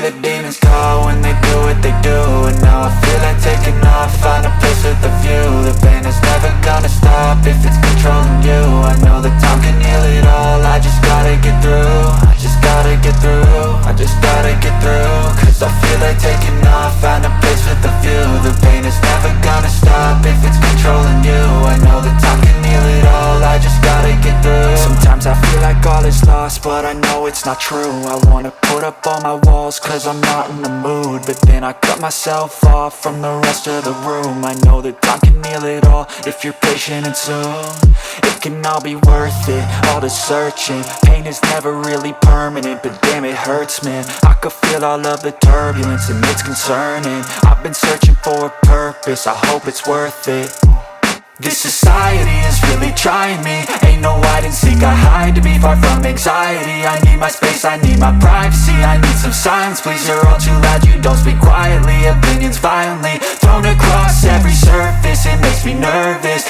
the demons call when they do what they do. And now I feel like taking off, find a place with a view. The pain is never gonna stop if it's controlling you. I know that time can heal it all, I just gotta get through. I just gotta get through, I just gotta get through. Cause I feel like taking off, find a place with a view. The pain is never gonna stop if it's controlling you. I know that time can heal it all, I just gotta get through. Sometimes I feel like all is lost, but I know it's not true. I wanna put up all my walls cause I'm not in the mood, but then I cut myself off from the rest of the room. I know that time can heal it all if you're patient and soon. It can all be worth it, all the searching. Pain is never really permanent, but damn it hurts, man. I could feel all of the turbulence and it's concerning. I've been searching for a purpose, I hope it's worth it. This society is really trying me. Ain't no hide and seek, I hide to be far from anxiety. I need my space, I need my privacy. I need some silence, please, you're all too loud. You don't speak quietly, opinions violently thrown across every surface. It makes me nervous,